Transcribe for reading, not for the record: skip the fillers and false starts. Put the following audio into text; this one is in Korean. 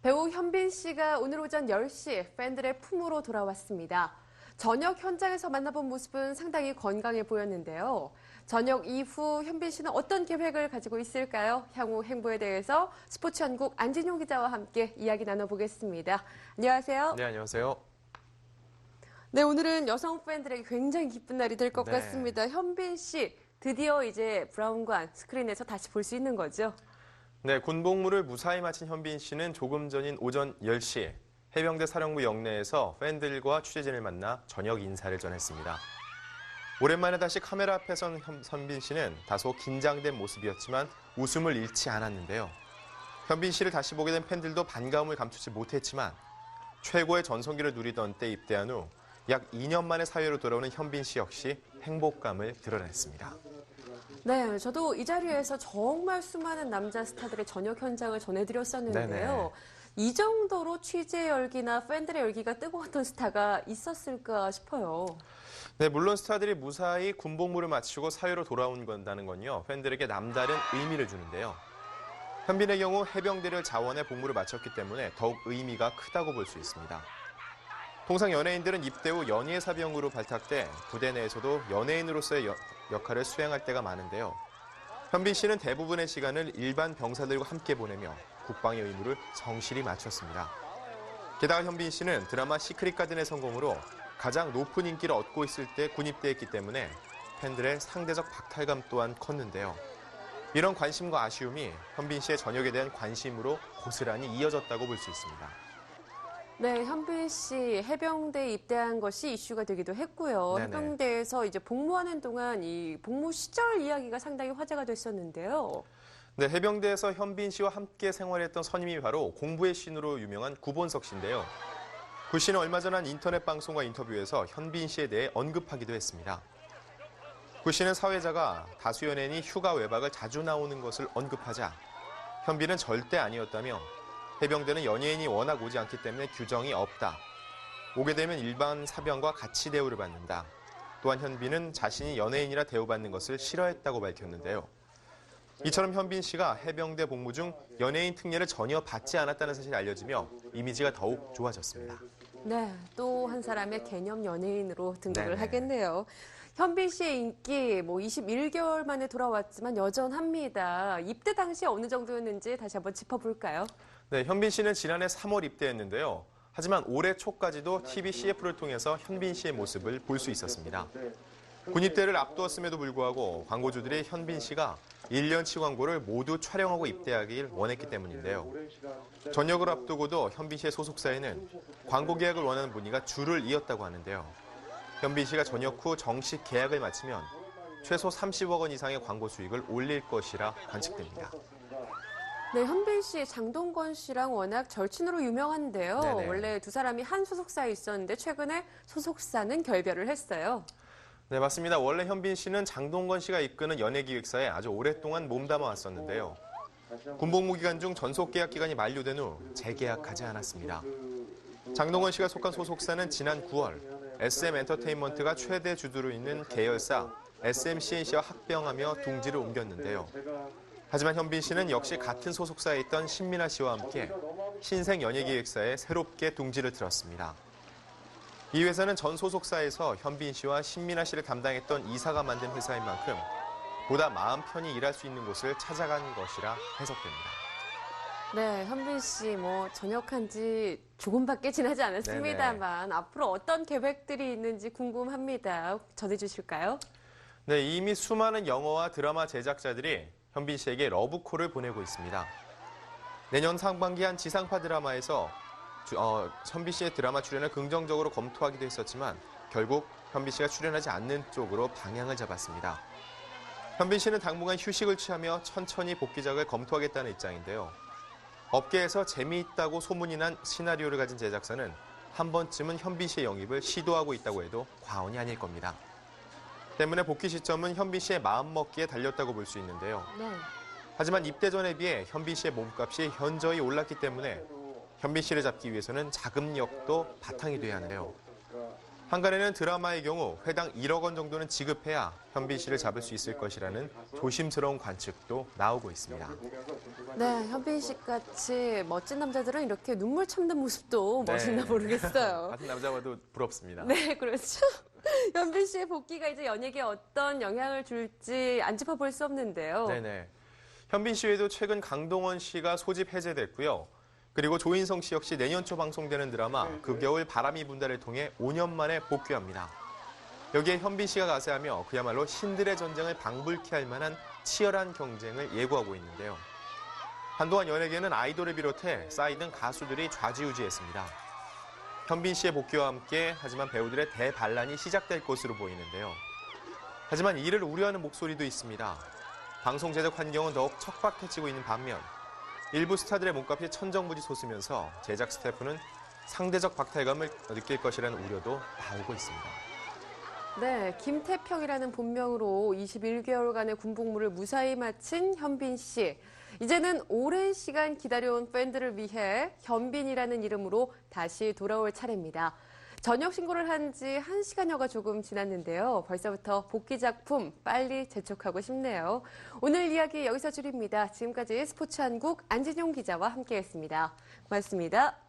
배우 현빈 씨가 오늘 오전 10시 팬들의 품으로 돌아왔습니다. 저녁 현장에서 만나본 모습은 상당히 건강해 보였는데요. 저녁 이후 현빈 씨는 어떤 계획을 가지고 있을까요? 향후 행보에 대해서 스포츠연국 안진용 기자와 함께 이야기 나눠보겠습니다. 안녕하세요. 네, 안녕하세요. 네, 오늘은 여성 팬들에게 굉장히 기쁜 날이 될 것 네. 같습니다. 현빈 씨, 드디어 이제 브라운관 스크린에서 다시 볼 수 있는 거죠? 네, 군복무를 무사히 마친 현빈 씨는 조금 전인 오전 10시 해병대 사령부 영내에서 팬들과 취재진을 만나 저녁 인사를 전했습니다. 오랜만에 다시 카메라 앞에 선 현빈 씨는 다소 긴장된 모습이었지만 웃음을 잃지 않았는데요. 현빈 씨를 다시 보게 된 팬들도 반가움을 감추지 못했지만 최고의 전성기를 누리던 때 입대한 후 약 2년 만에 사회로 돌아오는 현빈 씨 역시 행복감을 드러냈습니다. 네, 저도 이 자리에서 정말 수많은 남자 스타들의 저녁 현장을 전해드렸었는데요. 네네. 이 정도로 취재 열기나 팬들의 열기가 뜨거웠던 스타가 있었을까 싶어요. 네, 물론 스타들이 무사히 군복무를 마치고 사회로 돌아온 건다는 건요, 팬들에게 남다른 의미를 주는데요. 현빈의 경우 해병대를 자원해 복무를 마쳤기 때문에 더욱 의미가 크다고 볼 수 있습니다. 통상 연예인들은 입대 후 연예사병으로 발탁돼 부대 내에서도 연예인으로서의 역할을 수행할 때가 많은데요. 현빈 씨는 대부분의 시간을 일반 병사들과 함께 보내며 국방의 의무를 성실히 마쳤습니다. 게다가 현빈 씨는 드라마 시크릿 가든의 성공으로 가장 높은 인기를 얻고 있을 때 군입대했기 때문에 팬들의 상대적 박탈감 또한 컸는데요. 이런 관심과 아쉬움이 현빈 씨의 전역에 대한 관심으로 고스란히 이어졌다고 볼 수 있습니다. 네, 현빈 씨 해병대에 입대한 것이 이슈가 되기도 했고요. 네네. 해병대에서 이제 복무하는 동안 이 복무 시절 이야기가 상당히 화제가 됐었는데요. 네, 해병대에서 현빈 씨와 함께 생활했던 선임이 바로 공부의 신으로 유명한 구본석 씨인데요. 구 씨는 얼마 전 한 인터넷 방송과 인터뷰에서 현빈 씨에 대해 언급하기도 했습니다. 구 씨는 사회자가 다수 연예인이 휴가 외박을 자주 나오는 것을 언급하자 현빈은 절대 아니었다며 해병대는 연예인이 워낙 오지 않기 때문에 규정이 없다. 오게 되면 일반 사병과 같이 대우를 받는다. 또한 현빈은 자신이 연예인이라 대우받는 것을 싫어했다고 밝혔는데요. 이처럼 현빈 씨가 해병대 복무 중 연예인 특례를 전혀 받지 않았다는 사실이 알려지며 이미지가 더욱 좋아졌습니다. 네, 또 한 사람의 개념 연예인으로 등극을 네네. 하겠네요. 현빈 씨의 인기 21개월 만에 돌아왔지만 여전합니다. 입대 당시 어느 정도였는지 다시 한번 짚어볼까요? 네, 현빈 씨는 지난해 3월 입대했는데요. 하지만 올해 초까지도 TV CF를 통해서 현빈 씨의 모습을 볼 수 있었습니다. 군입대를 앞두었음에도 불구하고 광고주들이 현빈 씨가 1년치 광고를 모두 촬영하고 입대하길 원했기 때문인데요. 전역을 앞두고도 현빈 씨의 소속사에는 광고 계약을 원하는 문의가 줄을 이었다고 하는데요. 현빈 씨가 전역 후 정식 계약을 마치면 최소 30억 원 이상의 광고 수익을 올릴 것이라 관측됩니다. 네, 현빈 씨, 장동건 씨랑 워낙 절친으로 유명한데요. 네네. 원래 두 사람이 한 소속사에 있었는데 최근에 소속사는 결별을 했어요. 네, 맞습니다. 원래 현빈 씨는 장동건 씨가 이끄는 연예기획사에 아주 오랫동안 몸담아 왔었는데요. 군복무 기간 중 전속 계약 기간이 만료된 후 재계약하지 않았습니다. 장동건 씨가 속한 소속사는 지난 9월 SM 엔터테인먼트가 최대 주주로 있는 계열사 SMCNC와 합병하며 둥지를 옮겼는데요. 하지만 현빈 씨는 역시 같은 소속사에 있던 신민아 씨와 함께 신생 연예기획사에 새롭게 둥지를 틀었습니다. 이 회사는 전 소속사에서 현빈 씨와 신민아 씨를 담당했던 이사가 만든 회사인 만큼 보다 마음 편히 일할 수 있는 곳을 찾아간 것이라 해석됩니다. 네, 현빈 씨 전역한 지 조금밖에 지나지 않았습니다만 앞으로 어떤 계획들이 있는지 궁금합니다. 전해주실까요? 네, 이미 수많은 영화와 드라마 제작자들이 현빈 씨에게 러브콜을 보내고 있습니다. 내년 상반기 한 지상파 드라마에서 현빈 씨의 드라마 출연을 긍정적으로 검토하기도 했었지만 결국 현빈 씨가 출연하지 않는 쪽으로 방향을 잡았습니다. 현빈 씨는 당분간 휴식을 취하며 천천히 복귀작을 검토하겠다는 입장인데요. 업계에서 재미있다고 소문이 난 시나리오를 가진 제작사는 한 번쯤은 현빈 씨의 영입을 시도하고 있다고 해도 과언이 아닐 겁니다. 때문에 복귀 시점은 현빈 씨의 마음먹기에 달렸다고 볼 수 있는데요. 네. 하지만 입대 전에 비해 현빈 씨의 몸값이 현저히 올랐기 때문에 현빈 씨를 잡기 위해서는 자금력도 바탕이 돼야 하는데요. 한간에는 드라마의 경우 회당 1억 원 정도는 지급해야 현빈 씨를 잡을 수 있을 것이라는 조심스러운 관측도 나오고 있습니다. 네, 현빈 씨 같이 멋진 남자들은 이렇게 눈물 참는 모습도 멋있나 모르겠어요. 같은 남자와도 부럽습니다. 네, 그렇죠. 현빈 씨의 복귀가 이제 연예계에 어떤 영향을 줄지 안 짚어볼 수 없는데요. 네네. 현빈 씨 외에도 최근 강동원 씨가 소집 해제됐고요. 그리고 조인성 씨 역시 내년 초 방송되는 드라마 그 겨울 바람이 분다를 통해 5년 만에 복귀합니다. 여기에 현빈 씨가 가세하며 그야말로 신들의 전쟁을 방불케 할 만한 치열한 경쟁을 예고하고 있는데요. 한동안 연예계는 아이돌을 비롯해 쌓이던 가수들이 좌지우지했습니다. 현빈 씨의 복귀와 함께 하지만 배우들의 대반란이 시작될 것으로 보이는데요. 하지만 이를 우려하는 목소리도 있습니다. 방송 제작 환경은 더욱 척박해지고 있는 반면 일부 스타들의 몸값이 천정부지 솟으면서 제작 스태프는 상대적 박탈감을 느낄 것이라는 우려도 나오고 있습니다. 네, 김태평이라는 본명으로 21개월간의 군복무를 무사히 마친 현빈 씨. 이제는 오랜 시간 기다려온 팬들을 위해 현빈이라는 이름으로 다시 돌아올 차례입니다. 전역 신고를 한 지 1시간여가 조금 지났는데요. 벌써부터 복귀 작품 빨리 재촉하고 싶네요. 오늘 이야기 여기서 줄입니다. 지금까지 스포츠한국 안진용 기자와 함께했습니다. 고맙습니다.